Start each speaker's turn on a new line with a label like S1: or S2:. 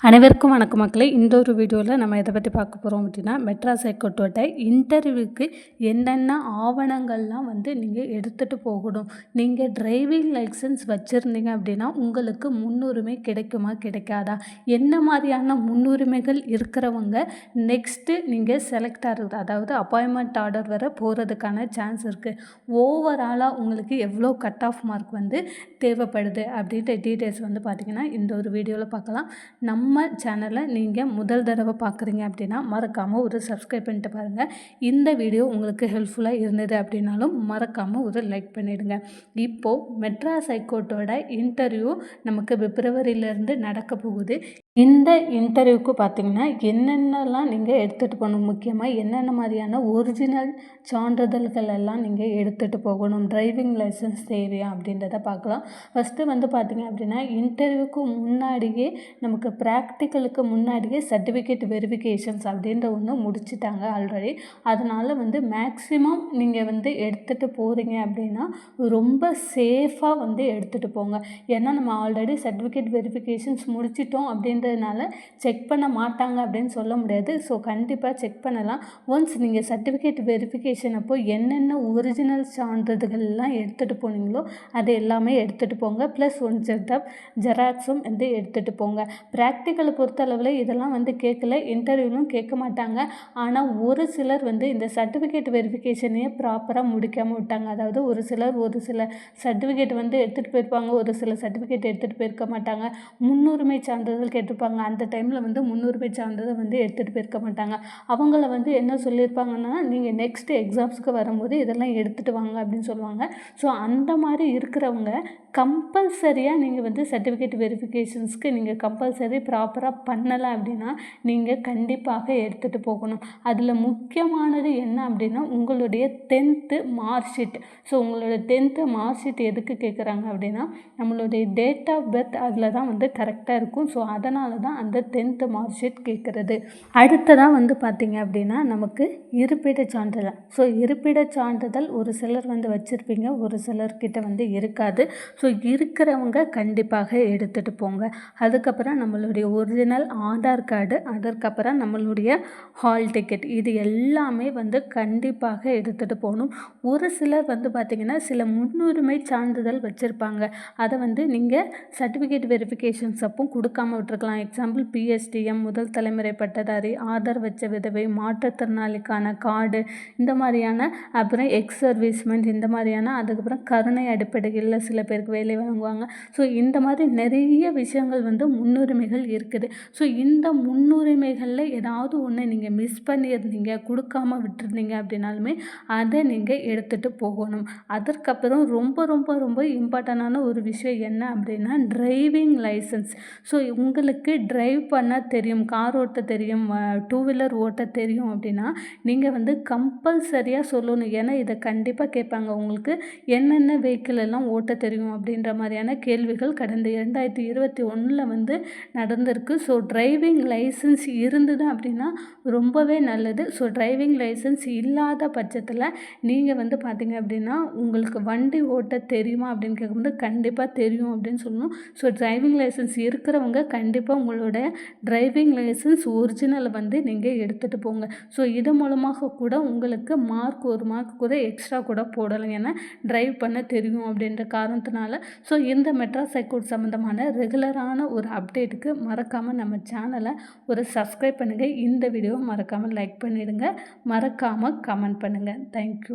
S1: அனைவருக்கும் வணக்கம் மக்களே. இந்த ஒரு வீடியோவில் நம்ம எதை பற்றி பார்க்க போகிறோம் அப்படின்னா, மெட்ராஸ் ஹைகோர்ட்டோட இன்டர்வியூக்கு என்னென்ன ஆவணங்கள்லாம் நீங்கள் எடுத்துகிட்டு போகணும். நீங்கள் டிரைவிங் லைசன்ஸ் வச்சுருந்தீங்க அப்படின்னா உங்களுக்கு முன்னுரிமை கிடைக்குமா கிடைக்காதா, என்ன மாதிரியான முன்னுரிமைகள் இருக்கிறவங்க நெக்ஸ்ட்டு நீங்கள் செலக்ட் ஆகிறது, அதாவது அப்பாயின்மெண்ட் ஆர்டர் வர போகிறதுக்கான சான்ஸ் இருக்குது. ஓவராலாக உங்களுக்கு எவ்வளோ கட் ஆஃப் மார்க் தேவைப்படுது அப்படின்ற டீட்டெயில்ஸ் பார்த்திங்கன்னா இந்த ஒரு வீடியோவில் பார்க்கலாம். நம்ம சேனலை நீங்கள் முதல் தடவை பார்க்குறீங்க அப்படின்னா மறக்காமல் ஒரு சப்ஸ்கிரைப் பண்ணிட்டு பாருங்கள். இந்த வீடியோ உங்களுக்கு ஹெல்ப்ஃபுல்லாக இருந்தது அப்படின்னாலும் மறக்காமல் ஒரு லைக் பண்ணிவிடுங்க. இப்போது மெட்ராஸ் ஹைகோர்ட்டோட இன்டர்வியூ நமக்கு பிப்ரவரியிலேருந்து நடக்க போகுது. இந்த இன்டர்வியூக்கு பார்த்திங்கன்னா என்னென்னலாம் நீங்கள் எடுத்துகிட்டு போகணும், முக்கியமாக என்னென்ன மாதிரியான ஒரிஜினல் சான்றிதழ்கள் எல்லாம் நீங்கள் எடுத்துகிட்டு போகணும், டிரைவிங் லைசன்ஸ் தேவையா அப்படின்றத பார்க்கலாம். ஃபஸ்ட்டு பார்த்திங்க அப்படின்னா இன்டர்வியூக்கு முன்னாடியே நமக்கு ப்ராக்டிக்கலுக்கு முன்னாடியே சர்டிஃபிகேட் வெரிஃபிகேஷன்ஸ் அப்படின்ற ஒன்று முடிச்சிட்டாங்க ஆல்ரெடி. அதனால் மேக்ஸிமம் நீங்கள் எடுத்துகிட்டு போகிறீங்க அப்படின்னா ரொம்ப சேஃபாக எடுத்துகிட்டு போங்க. ஏன்னா நம்ம ஆல்ரெடி சர்டிஃபிகேட் வெரிஃபிகேஷன்ஸ் முடிச்சிட்டோம் அப்படின்றதுனால செக் பண்ண மாட்டாங்க அப்படின்னு சொல்ல முடியாது. ஸோ கண்டிப்பாக செக் பண்ணலாம். ஒன்ஸ் நீங்கள் சர்டிஃபிகேட் வெரிஃபிகேஷன் அப்போ என்னென்ன ஒரிஜினல் சான்றிதழ்கள்லாம் எடுத்துகிட்டு போனீங்களோ அது எல்லாமே எடுத்துகிட்டு போங்க. ப்ளஸ் ஒன் செட் ஆஃப் ஜெராக்ஸும் எடுத்துகிட்டு போங்க. ப்ராக்டிக்கலை பொறுத்தளவில் இதெல்லாம் கேட்கல, இன்டர்வியூலும் கேட்க மாட்டாங்க. ஆனால் ஒரு சிலர் இந்த சர்டிஃபிகேட் வெரிஃபிகேஷனையே ப்ராப்பராக முடிக்காமல் விட்டாங்க. அதாவது ஒரு சில சர்டிஃபிகேட் எடுத்துகிட்டு போயிருப்பாங்க, ஒரு சில சர்டிஃபிகேட் எடுத்துகிட்டு போயிருக்க மாட்டாங்க. முன்னுரிமை சான்றிதழ் கேட்டிருப்பாங்க, அந்த டைமில் முன்னுரிமை சான்றிதழ் எடுத்துகிட்டு போயிருக்க மாட்டாங்க. அவங்கள என்ன சொல்லியிருப்பாங்கன்னா, நீங்கள் நெக்ஸ்ட் எக்ஸாம்ஸுக்கு வரும்போது இதெல்லாம் எடுத்துகிட்டு வாங்க அப்படின்னு சொல்லுவாங்க. ஸோ அந்த மாதிரி இருக்கிறவங்க கம்பல்சரியாக நீங்கள் சர்டிஃபிகேட் வெரிஃபிகேஷன்ஸ்க்கு நீங்கள் கம்பல்சரி ப்ராப்பராக பண்ணலை அப்படின்னா நீங்கள் கண்டிப்பாக எடுத்துகிட்டு போகணும். அதில் முக்கியமானது என்ன அப்படின்னா உங்களுடைய 10th மார்க் ஷீட். ஸோ உங்களோட 10th மார்க் ஷீட் எதுக்கு கேட்குறாங்க அப்படின்னா நம்மளுடைய டேட் ஆஃப் பர்த் அதில் தான் கரெக்டாக இருக்கும். ஸோ அதனால தான் அந்த 10th மார்க் ஷீட் கேட்குறது. அடுத்ததாக பார்த்திங்க அப்படின்னா நமக்கு இருப்பிட சான்றிதழ். ஸோ இருப்பிட சான்றிதழ் ஒரு சிலர் வச்சுருப்பீங்க, ஒரு சிலர்கிட்ட இருக்காது. ஸோ இருக்கிறவங்க கண்டிப்பாக எடுத்துகிட்டு போங்க. அதுக்கப்புறம் நம்மளுடைய ஒரிஜினல் ஆதார் கார்டு, அதற்கப்புறம் நம்மளுடைய ஹால் டிக்கெட், இது எல்லாமே கண்டிப்பாக எடுத்துகிட்டு போகணும். ஒரு சிலர் பார்த்திங்கன்னா சில முன்னுரிமை சான்றிதழ் வச்சுருப்பாங்க. அதை நீங்கள் சர்டிஃபிகேட் வெரிஃபிகேஷன்ஸ் அப்போ கொடுக்காமல் விட்டுருக்கலாம். எக்ஸாம்பிள் பிஎஸ்டிஎம், முதல் தலைமுறை பட்டதாரி, ஆதார் வச்ச விதவை, மாற்றுத்திறனாளிக்கான கார்டு, இந்த மாதிரியான, அப்புறம் எக்ஸ் சர்வீஸ்மென், இந்த மாதிரியான, அதுக்கப்புறம் கருணை அடிப்படையில் சில பேருக்கு வேலை வாங்குவாங்க. ஸோ இந்த மாதிரி நிறைய விஷயங்கள் முன்னுரிமைகள் இருக்குது. ஸோ இந்த முன்னுரிமைகளில் ஏதாவது ஒன்று நீங்கள் மிஸ் பண்ணியிருந்தீங்க, கொடுக்காம விட்டுருந்தீங்க அப்படின்னாலுமே அதை நீங்கள் எடுத்துகிட்டு போகணும். அதற்கப்புறம் ரொம்ப ரொம்ப ரொம்ப இம்பார்ட்டண்டான ஒரு விஷயம் என்ன அப்படின்னா டிரைவிங் லைசன்ஸ். ஸோ உங்களுக்கு டிரைவ் பண்ண தெரியும், கார் ஓட்ட தெரியும், 2 வீலர் ஓட்ட தெரியும் அப்படின்னா நீங்கள் கம்பல்சரியாக சொல்லணும். ஏன்னா இதை கண்டிப்பாக கேட்பாங்க, உங்களுக்கு என்னென்ன வெஹிக்கிள் எல்லாம் ஓட்ட தெரியும் அப்படின்ற மாதிரியான கேள்விகள் கடந்த 2021 நடந்திருக்கு. ஸோ டிரைவிங் லைசன்ஸ் இருந்தது அப்படின்னா ரொம்பவே நல்லது. ஸோ டிரைவிங் லைசன்ஸ் இல்லாத பட்சத்தில் நீங்கள் பார்த்திங்க அப்படின்னா உங்களுக்கு வண்டி ஓட்ட தெரியுமா அப்படின்னு கேட்கும்போது கண்டிப்பாக தெரியும் அப்படின்னு சொல்லணும். ஸோ டிரைவிங் லைசன்ஸ் இருக்கிறவங்க கண்டிப்பாக உங்களோட டிரைவிங் லைசன்ஸ் ஒரிஜினலை நீங்கள் எடுத்துகிட்டு போங்க. ஸோ இது மூலமாக கூட உங்களுக்கு ஒரு மார்க் கூட எக்ஸ்ட்ரா கூட போடலாம், ஏன்னா டிரைவ் பண்ண தெரியும் அப்படின்ற காரணத்தினால. ஸோ இந்த மெட்ராஸ் ஹைகோர்ட் சம்மந்தமான ரெகுலரான ஒரு அப்டேட்டுக்கு மறக்காமல் நம்ம சேனலை ஒரு சப்ஸ்கிரைப் பண்ணுங்கள். இந்த வீடியோவை மறக்காமல் லைக் பண்ணிவிடுங்க, மறக்காமல் கமெண்ட் பண்ணுங்கள். தேங்க்யூ.